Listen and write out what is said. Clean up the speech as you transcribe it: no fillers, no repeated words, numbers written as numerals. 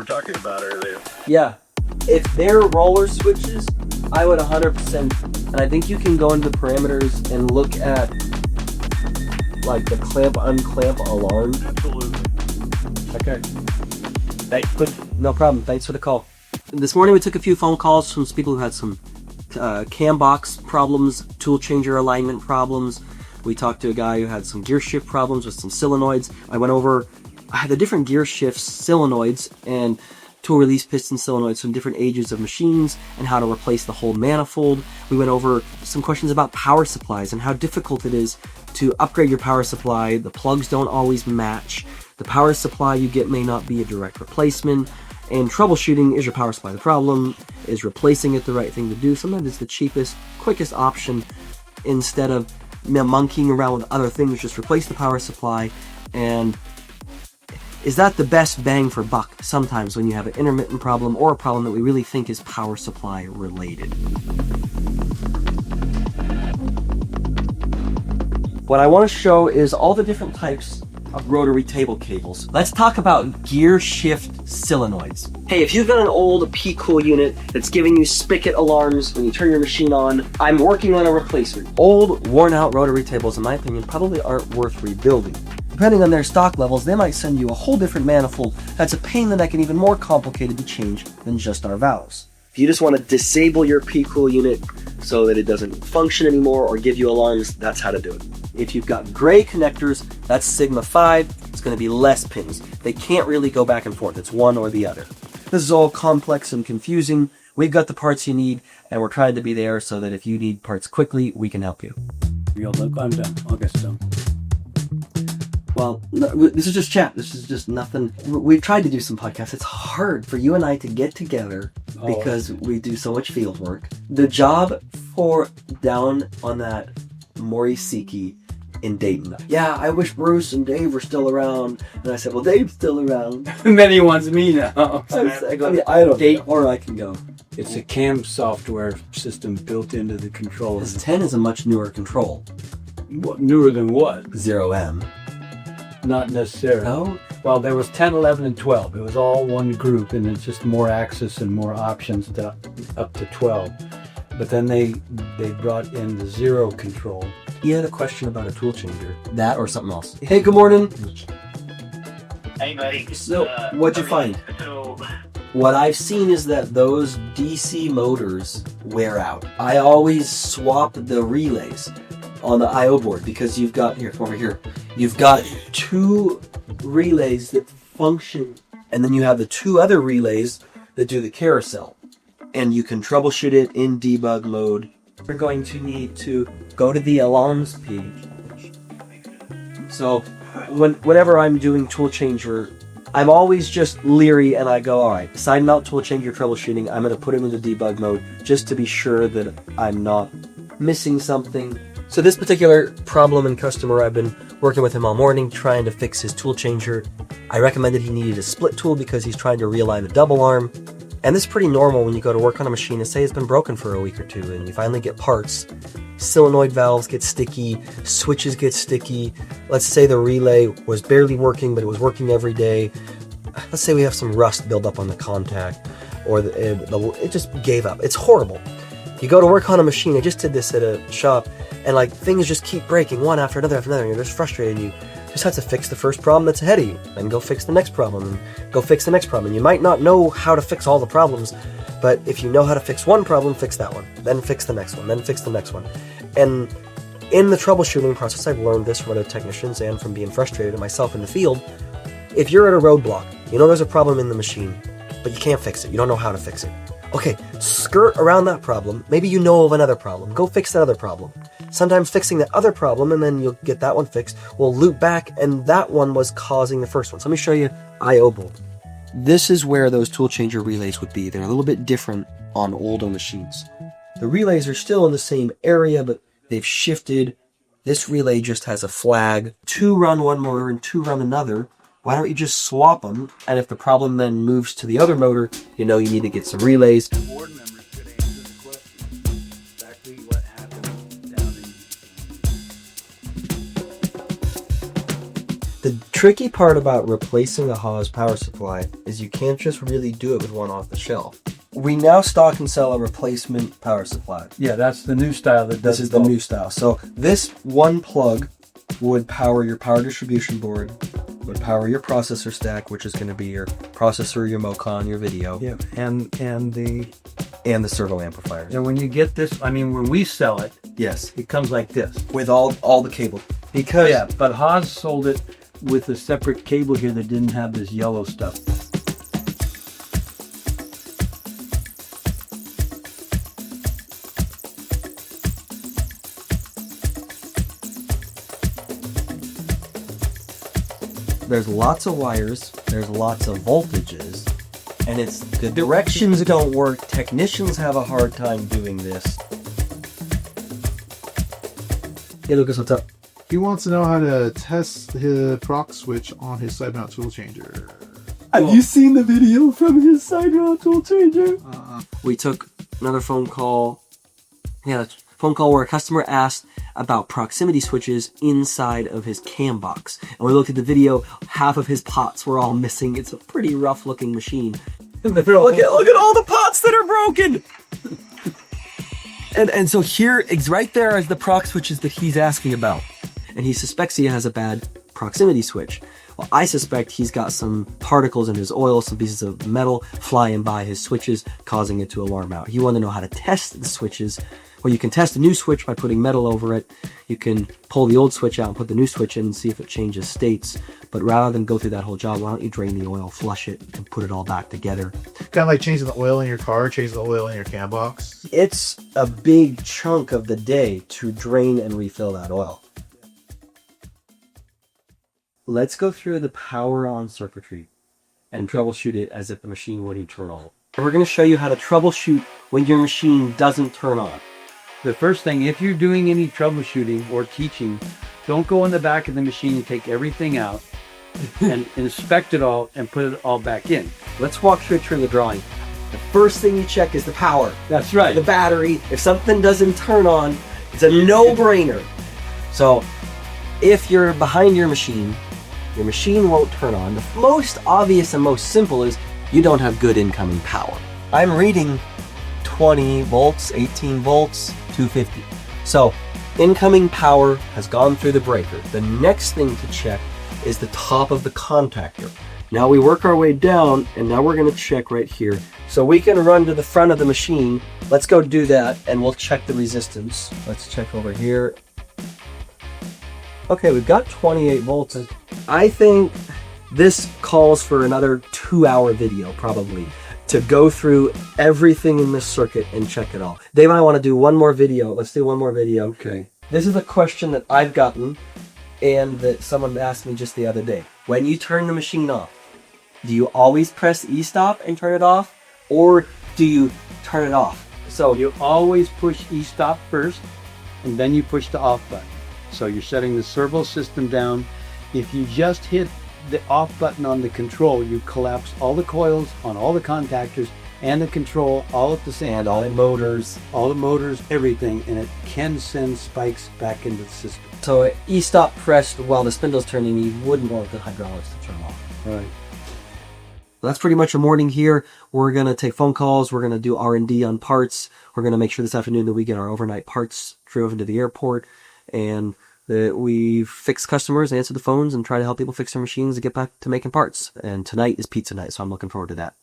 talking about earlier. Yeah. If they're roller switches, I would 100%, and I think you can go into the parameters and look at like the clamp unclamp alarm. Absolutely. Okay. No problem. Thanks for the call. This morning we took a few phone calls from some people who had some cam box problems, tool changer alignment problems. We talked to a guy who had some gear shift problems with some solenoids. I had the different gear shifts, solenoids, and tool release piston solenoids from different ages of machines and how to replace the whole manifold. We went over some questions about power supplies and how difficult it is to upgrade your power supply. The plugs don't always match. The power supply you get may not be a direct replacement. And troubleshooting, is your power supply the problem? Is replacing it the right thing to do? Sometimes it's the cheapest, quickest option. Instead of monkeying around with other things, just replace the power supply. And is that the best bang for buck sometimes when you have an intermittent problem or a problem that we really think is power supply related? What I want to show is all the different types of rotary table cables. Let's talk about gear shift solenoids. Hey, if you've got an old P-Cool unit that's giving you spigot alarms when you turn your machine on, I'm working on a replacement. Old, worn out rotary tables, in my opinion, probably aren't worth rebuilding. Depending on their stock levels, they might send you a whole different manifold that's a pain in the neck and even more complicated to change than just our valves. If you just want to disable your P-Cool unit so that it doesn't function anymore or give you alarms, that's how to do it. If you've got gray connectors, that's Sigma 5, it's going to be less pins. They can't really go back and forth, it's one or the other. This is all complex and confusing. We've got the parts you need, and we're trying to be there so that if you need parts quickly, we can help you. Real look, I'm done. I'll get some. Well, no, this is just chat. This is just nothing. We've tried to do some podcasts. It's hard for you and I to get together because we do so much field work. The job for down on that Morisiki in Dayton. Yeah, I wish Bruce and Dave were still around. And I said, well, Dave's still around. And then he wants me now. I don't know. Or I can go. It's a CAM software system built into the controller. This 10 is a much newer control. What, newer than what? 0M. Not necessarily. No? Well, there was 10, 11, and 12. It was all one group, and it's just more access and more options up to 12. But then they brought in the 0 control. You had a question about a tool changer. That or something else. Hey, good morning. Hey, buddy. So, what'd you find? So, What I've seen is that those DC motors wear out. I always swap the relays on the I/O board because you've got, here, over here, you've got 2 relays that function, and then you have the 2 other relays that do the carousel. And you can troubleshoot it in debug mode. We're going to need to go to the alarms page. So whenever I'm doing tool changer, I'm always just leery and I go, all right, side mount tool changer troubleshooting, I'm going to put it into debug mode just to be sure that I'm not missing something. So this particular problem and customer, I've been working with him all morning trying to fix his tool changer. I recommended he needed a split tool because he's trying to realign the double arm. And this is pretty normal when you go to work on a machine and say it's been broken for a week or 2 and you finally get parts. Solenoid valves get sticky, switches get sticky. Let's say the relay was barely working, but it was working every day. Let's say we have some rust build up on the contact, or it just gave up. It's horrible. You go to work on a machine, I just did this at a shop, and like things just keep breaking one after another, and you're just frustrated, and you just have to fix the first problem that's ahead of you, and go fix the next problem, and go fix the next problem. You might not know how to fix all the problems, but if you know how to fix one problem, fix that one, then fix the next one, then fix the next one. And in the troubleshooting process, I've learned this from other technicians and from being frustrated myself in the field. If you're at a roadblock, you know there's a problem in the machine, but you can't fix it, you don't know how to fix it. Okay, skirt around that problem. Maybe you know of another problem. Go fix that other problem. Sometimes fixing that other problem, and then you'll get that one fixed, will loop back, and that one was causing the first one. So let me show you I/O bolt. This is where those tool changer relays would be. They're a little bit different on older machines. The relays are still in the same area, but they've shifted. This relay just has a flag. 2 run one motor and 2 run another. Why don't you just swap them? And if the problem then moves to the other motor, you know you need to get some relays. Board members could answer the question. Exactly what happened down in... The tricky part about replacing a Haas power supply is you can't just really do it with one off the shelf. We now stock and sell a replacement power supply. Yeah, that's the new style that does This is the new style. So this one plug would power your power distribution board, would power your processor stack, which is going to be your processor, your MOCON, your video, Yeah, and and the servo amplifiers. when you get this, I mean, when we sell it, Yes, it comes like this. with all the cable. Because Yeah, but Haas sold it with a separate cable here that didn't have this yellow stuff. there's lots of wires, there's lots of voltages, and it's the directions don't work. Technicians have a hard time doing this. Hey Lucas, what's up? He wants to know how to test the proc switch on his side mount tool changer. Have you seen the video from his side mount tool changer? We took another phone call. Yeah, phone call where a customer asked about proximity switches inside of his cam box. And we looked at the video, half of his pots were all missing. It's a pretty rough looking machine. Look at all the pots that are broken! and so here, it's right there as the proc switches that he's asking about. And he suspects he has a bad proximity switch. Well, I suspect he's got some particles in his oil, some pieces of metal flying by his switches, causing it to alarm out. He wanted to know how to test the switches. Well, you can test a new switch by putting metal over it. You can pull the old switch out and put the new switch in and see if it changes states. But rather than go through that whole job, why don't you drain the oil, flush it, and put it all back together? Kind of like changing the oil in your car, changing the oil in your cam box. It's a big chunk of the day to drain and refill that oil. Let's go through the power on circuitry and troubleshoot it as if the machine wouldn't turn on. And we're going to show you how to troubleshoot when your machine doesn't turn on. The first thing, if you're doing any troubleshooting or teaching, don't go in the back of the machine and take everything out and inspect it all and put it all back in. Let's walk through the drawing. The first thing you check is the power. That's right. The battery. If something doesn't turn on, it's a no-brainer. So if you're behind your machine won't turn on. The most obvious and most simple is you don't have good incoming power. I'm reading 20 volts, 18 volts, 250. So incoming power has gone through the breaker. The next thing to check is the top of the contactor. Now we work our way down, and now we're going to check right here. So we can run to the front of the machine. Let's go do that, and we'll check the resistance. Let's check over here. Okay, we've got 28 volts. I think this calls for another 2-hour video, probably, to go through everything in this circuit and check it all. They might want to do one more video. Let's do one more video. Okay. This is a question that I've gotten and that someone asked me just the other day. When you turn the machine off, do you always press E-stop and turn it off? Or do you turn it off? So you always push E-stop first, and then you push the off button. So you're shutting the servo system down. If you just hit the off button on the control, you collapse all the coils on all the contactors and the control all at the same time. And all the motors. Everything, and it can send spikes back into the system. So E-stop pressed while the spindle's turning, you wouldn't want the hydraulics to turn off. Right. That's pretty much a morning here. We're going to take phone calls. We're going to do R&D on parts. We're going to make sure this afternoon that we get our overnight parts driven to the airport, and that we fix customers, answer the phones, and try to help people fix their machines and get back to making parts. And tonight is pizza night, so I'm looking forward to that.